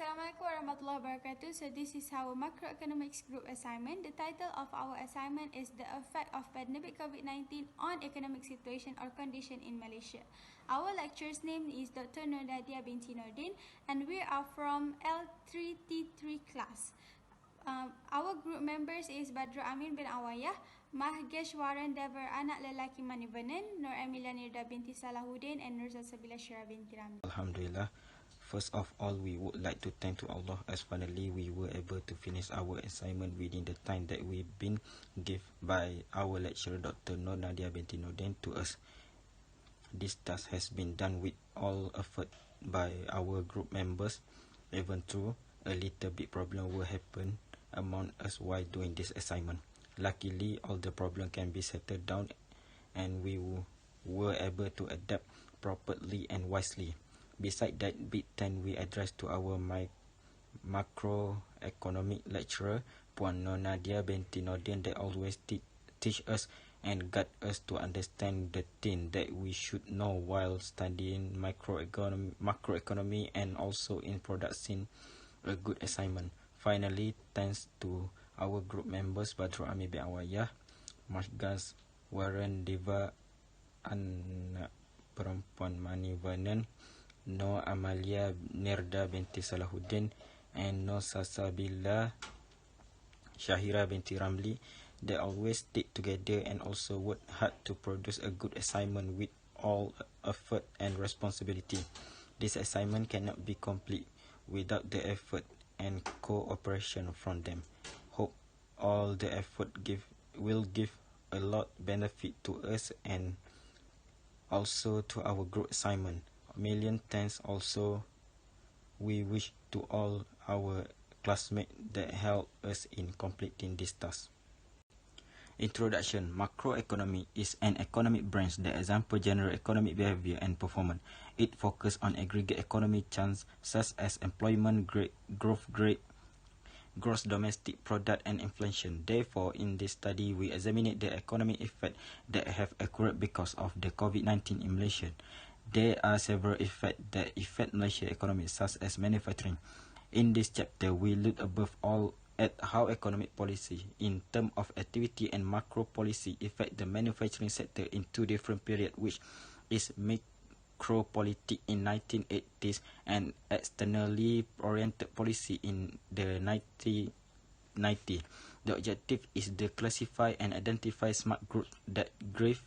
Assalamualaikum warahmatullahi wabarakatuh. So this is our macroeconomics group assignment. The title of our assignment is The Effect of Pandemic COVID-19 on Economic Situation or Condition in Malaysia. Our lecturer's name is Dr. Nur Nadia binti Nordin and we are from L3T3 class. Our group members is Badrul Amin bin Awayah, Mahgeshwaran Dever anak lelaki Manivanan, Nur Emilia Nirda binti Salahuddin and Nur Zalsabila Syirah binti Ramli. Alhamdulillah. First of all, we would like to thank to Allah as finally we were able to finish our assignment within the time that we've been given by our lecturer Dr. Nur Nadia binti Nordin to us. This task has been done with all effort by our group members, even though a little bit problem will happen among us while doing this assignment. Luckily, all the problem can be settled down and we were able to adapt properly and wisely. Besides that, big thank we address to our macroeconomic lecturer, Puan Nur Nadia binti Nordin, that always teach us and guide us to understand the thing that we should know while studying macroeconomy and also in producing a good assignment. Finally, thanks to our group members Badrul Amin bin Awayah, Mahgeshwaran Dever anak perempuan Manivanan, No Amalia Nirda binti Salahuddin and No Salsabila Syirah binti Ramli. They always stick together and also work hard to produce a good assignment with all effort and responsibility. This assignment cannot be complete without the effort and cooperation from them. Hope all the effort will give a lot benefit to us and also to our group assignment. A million thanks also we wish to all our classmates that help us in completing this task. Introduction. Macroeconomy is an economic branch that examines general economic behavior and performance. It focuses on aggregate economic change such as employment, growth rate, gross domestic product and inflation. Therefore, in this study, we examine the economic effects that have occurred because of the COVID-19 in Malaysia. There are several effects that affect Malaysia's economy, such as manufacturing. In this chapter, we look above all at how economic policy, in terms of activity and macro policy, affect the manufacturing sector in two different periods, which is micropolitics in 1980s and externally oriented policy in the 1990s. The objective is to classify and identify smart groups that drive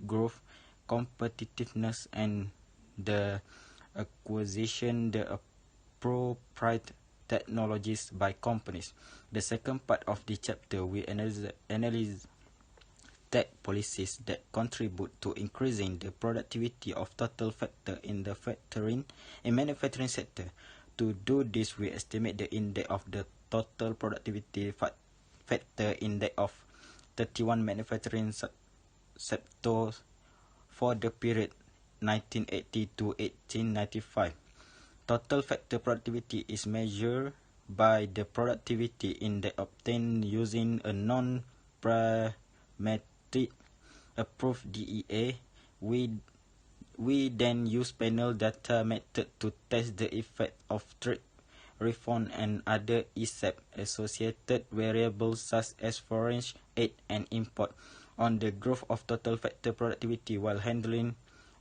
growth, competitiveness and the acquisition the appropriate technologies by companies. The second part of the chapter we analyze tech policies that contribute to increasing the productivity of total factor in the manufacturing sector. To do this, we estimate the index of the total productivity factor index of 31 manufacturing sectors for the period 1980 to 1895. Total factor productivity is measured by the productivity index obtained using a non-parametric approved DEA. We then use panel data method to test the effect of trade reform and other associated variables such as foreign aid and import on the growth of total factor productivity while handling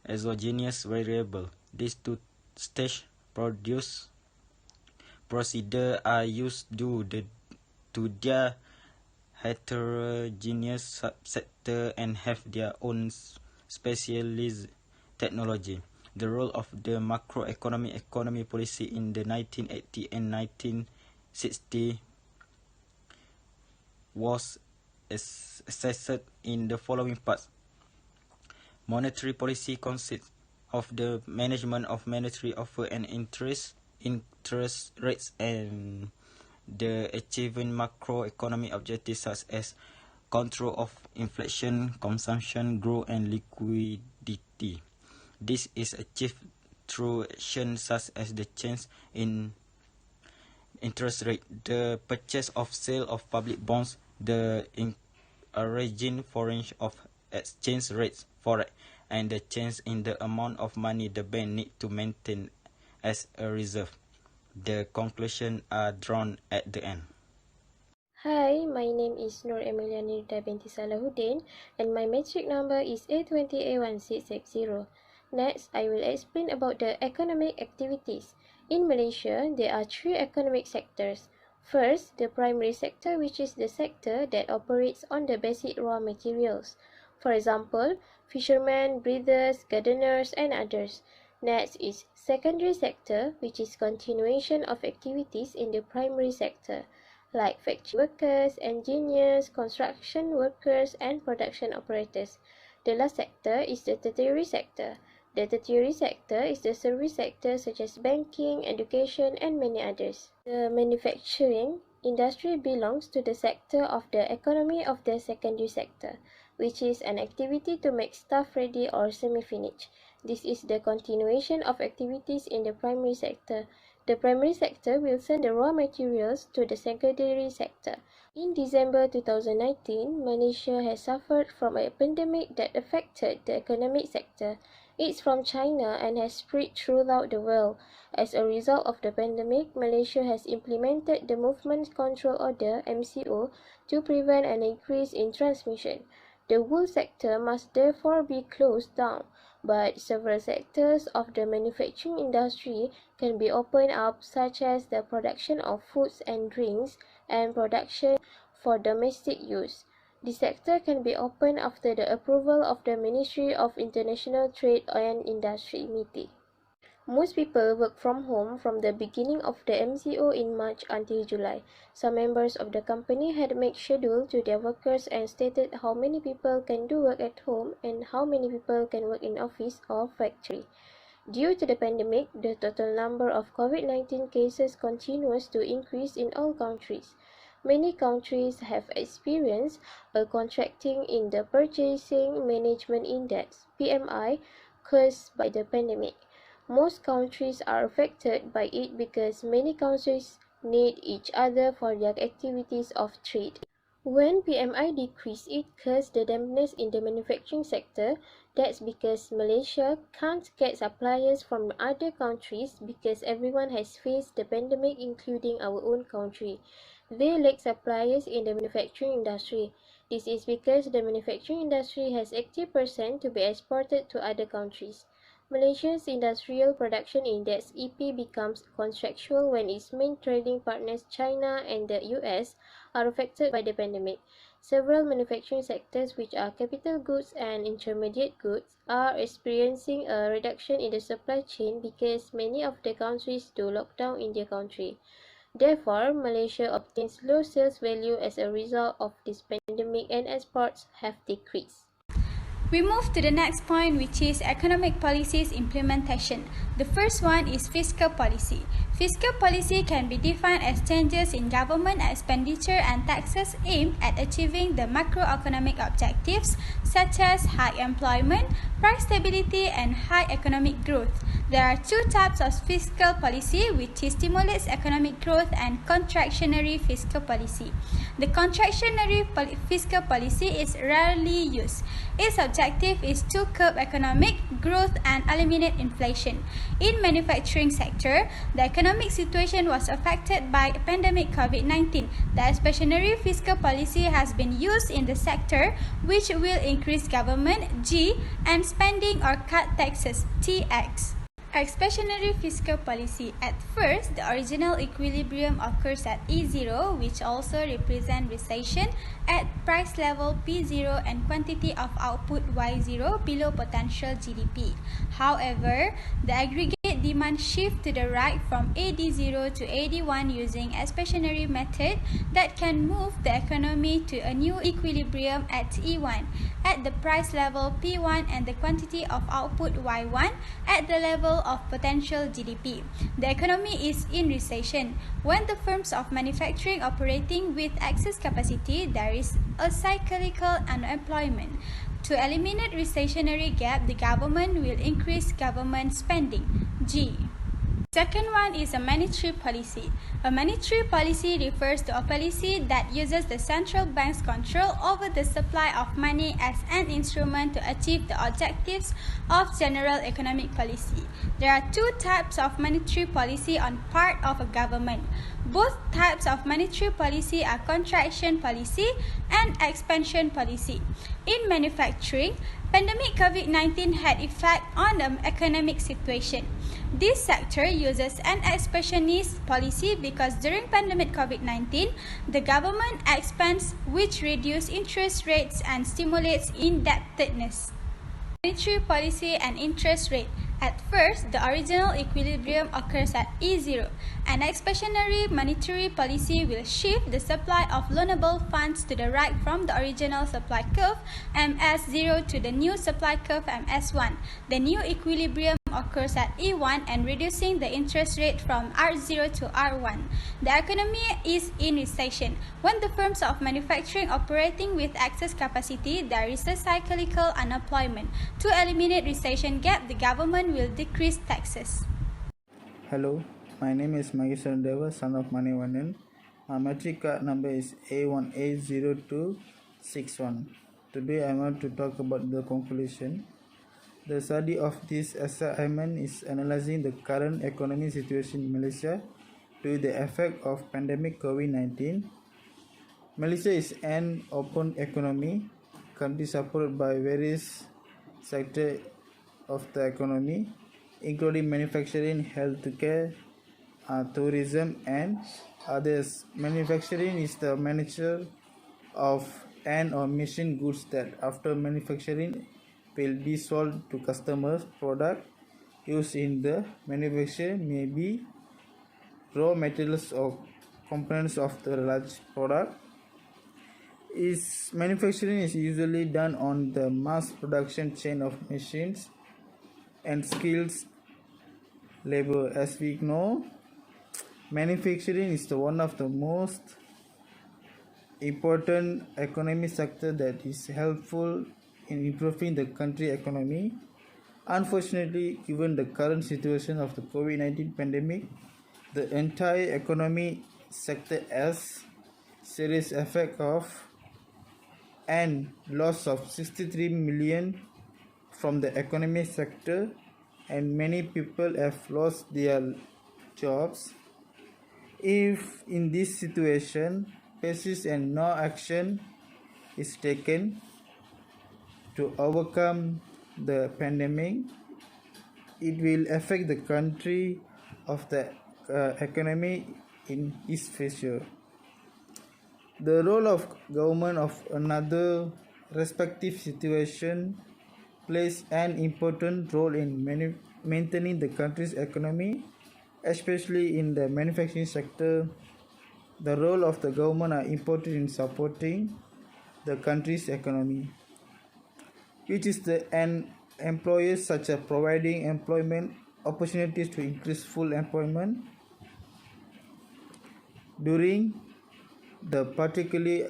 exogenous variable. These two-stage procedures are used due to their heterogeneous subsector and have their own specialized technology. The role of the economy policy in the 1980 and 1960 was assessed in the following parts. Monetary policy consists of the management of monetary offer and interest rates and the achieving macroeconomic objectives such as control of inflation, consumption, growth and liquidity. This is achieved through actions such as the change in interest rate, the purchase of sale of public bonds, the encouraging foreign of exchange rates, forex, and the change in the amount of money the bank need to maintain as a reserve. The conclusions are drawn at the end. Hi, my name is Nur Emilia Nirda binti Salahuddin and my metric number is A20A1660. Next, I will explain about the economic activities. In Malaysia, there are three economic sectors. First, the primary sector, which is the sector that operates on the basic raw materials. For example, fishermen, breeders, gardeners, and others. Next is secondary sector, which is continuation of activities in the primary sector, like factory workers, engineers, construction workers, and production operators. The last sector is the tertiary sector. The tertiary sector is the service sector such as banking, education, and many others. The manufacturing industry belongs to the sector of the economy of the secondary sector, which is an activity to make stuff ready or semi-finished. This is the continuation of activities in the primary sector. The primary sector will send the raw materials to the secondary sector. In December 2019, Malaysia has suffered from a pandemic that affected the economic sector. It's from China and has spread throughout the world. As a result of the pandemic, Malaysia has implemented the Movement Control Order (MCO) to prevent an increase in transmission. The wool sector must therefore be closed down, but several sectors of the manufacturing industry can be opened up, such as the production of foods and drinks and production for domestic use. The sector can be opened after the approval of the Ministry of International Trade and Industry (MITI). Most people work from home from the beginning of the MCO in March until July. Some members of the company had made schedule to their workers and stated how many people can do work at home and how many people can work in office or factory. Due to the pandemic, the total number of COVID-19 cases continues to increase in all countries. Many countries have experienced a contracting in the Purchasing Management Index (PMI) caused by the pandemic. Most countries are affected by it because many countries need each other for their activities of trade. When PMI decreased, it caused the dampness in the manufacturing sector. That's because Malaysia can't get suppliers from other countries because everyone has faced the pandemic, including our own country. They lack suppliers in the manufacturing industry. This is because the manufacturing industry has 80% to be exported to other countries. Malaysia's Industrial Production Index (EP) becomes contractual when its main trading partners China and the US are affected by the pandemic. Several manufacturing sectors, which are capital goods and intermediate goods, are experiencing a reduction in the supply chain because many of the countries do lockdown in their country. Therefore, Malaysia obtains low sales value as a result of this pandemic and exports have decreased. We move to the next point, which is economic policies implementation. The first one is fiscal policy. Fiscal policy can be defined as changes in government expenditure and taxes aimed at achieving the macroeconomic objectives such as high employment, price stability, and high economic growth. There are two types of fiscal policy, which stimulates economic growth and contractionary fiscal policy. The contractionary fiscal policy is rarely used. Its objective is to curb economic growth and eliminate inflation. In manufacturing sector, the economic situation was affected by pandemic COVID-19. The expansionary fiscal policy has been used in the sector, which will increase government (G) and spending or cut taxes (TX). Expansionary fiscal policy. At first, the original equilibrium occurs at E0, which also represents recession, at price level P0 and quantity of output Y0 below potential GDP. However, the aggregate demand shift to the right from AD0 to AD1 using expansionary method that can move the economy to a new equilibrium at E1 at the price level P1 and the quantity of output Y1 at the level of potential GDP. The economy is in recession. When the firms of manufacturing operating with excess capacity, there is a cyclical unemployment. To eliminate recessionary gap, the government will increase government spending (G). Second one is a monetary policy. A monetary policy refers to a policy that uses the central bank's control over the supply of money as an instrument to achieve the objectives of general economic policy. There are two types of monetary policy on part of a government. Both types of monetary policy are contraction policy and expansion policy. In manufacturing, pandemic COVID-19 had effect on the economic situation. This sector uses an expansionist policy because during pandemic COVID-19, the government expands, which reduces interest rates and stimulates indebtedness. Monetary policy and interest rate. At first, the original equilibrium occurs at E0. An expansionary monetary policy will shift the supply of loanable funds to the right from the original supply curve MS0 to the new supply curve MS1. The new equilibrium occurs at E1 and reducing the interest rate from R0 to R1. The economy is in recession. When the firms of manufacturing operating with excess capacity, there is a cyclical unemployment. To eliminate recession gap, the government will decrease taxes. Hello, my name is Magishan Deva, son of Manivanan. My matric card number is A180261. Today I want to talk about the conclusion. The study of this assignment is analyzing the current economic situation in Malaysia due to the effect of pandemic COVID-19. Malaysia is an open economy, country supported by various sectors of the economy, including manufacturing, healthcare, tourism, and others. Manufacturing is the manufacture of an or machine goods that, after manufacturing, will be sold to customers. Product used in the manufacture may be raw materials or components of the large product. Manufacturing is usually done on the mass production chain of machines and skills labor. As we know, manufacturing is one of the most important economic sector that is helpful in improving the country economy. Unfortunately, given the current situation of the COVID-19 pandemic, the entire economy sector has serious effect of and loss of 63 million from the economic sector, and many people have lost their jobs. If in this situation persist and no action is taken to overcome the pandemic, it will affect the country of the economy in its future. The role of government of another respective situation plays an important role in maintaining the country's economy, especially in the manufacturing sector. The role of the government are important in supporting the country's economy, which is an employers such as providing employment opportunities to increase full employment during the particularly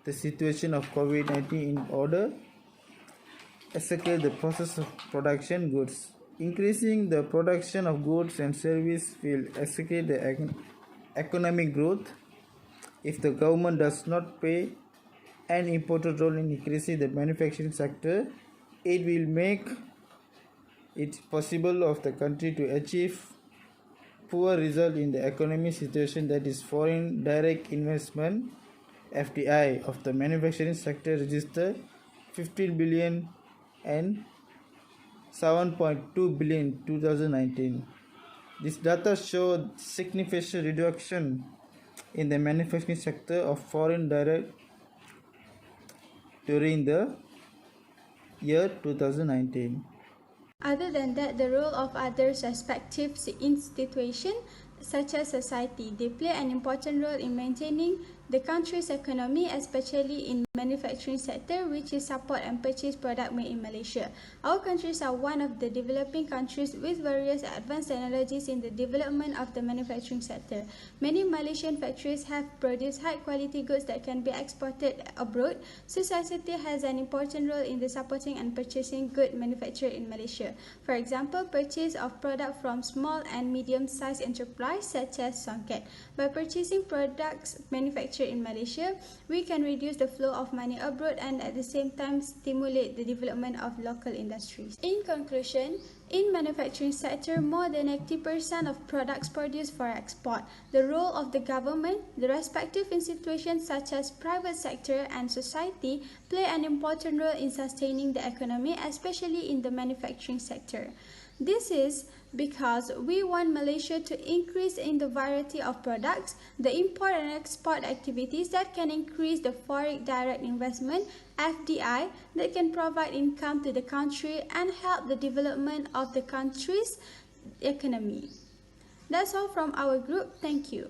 the situation of COVID-19 in order accelerate the process of production goods. Increasing the production of goods and services will accelerate the economic growth. If the government does not play an important role in increasing the manufacturing sector, it will make it possible of the country to achieve poor result in the economic situation, that is foreign direct investment FDI of the manufacturing sector registered 15 billion and 7.2 billion in 2019. This data showed significant reduction in the manufacturing sector of foreign direct during the year 2019. Other than that, the role of other respective institutions, such as society, they play an important role in maintaining the country's economy, especially in manufacturing sector, which is support and purchase product made in Malaysia. Our countries are one of the developing countries with various advanced technologies in the development of the manufacturing sector. Many Malaysian factories have produced high-quality goods that can be exported abroad. Society has an important role in the supporting and purchasing good manufactured in Malaysia. For example, purchase of product from small and medium-sized enterprise such as Songket. By purchasing products manufactured in Malaysia, we can reduce the flow of money abroad and at the same time stimulate the development of local industries. In conclusion, in manufacturing sector, more than 80% of products produced for export. The role of the government, the respective institutions such as private sector and society play an important role in sustaining the economy, especially in the manufacturing sector. This is because we want Malaysia to increase in the variety of products, the import and export activities that can increase the foreign direct investment, FDI, that can provide income to the country and help the development of the country's economy. That's all from our group. Thank you.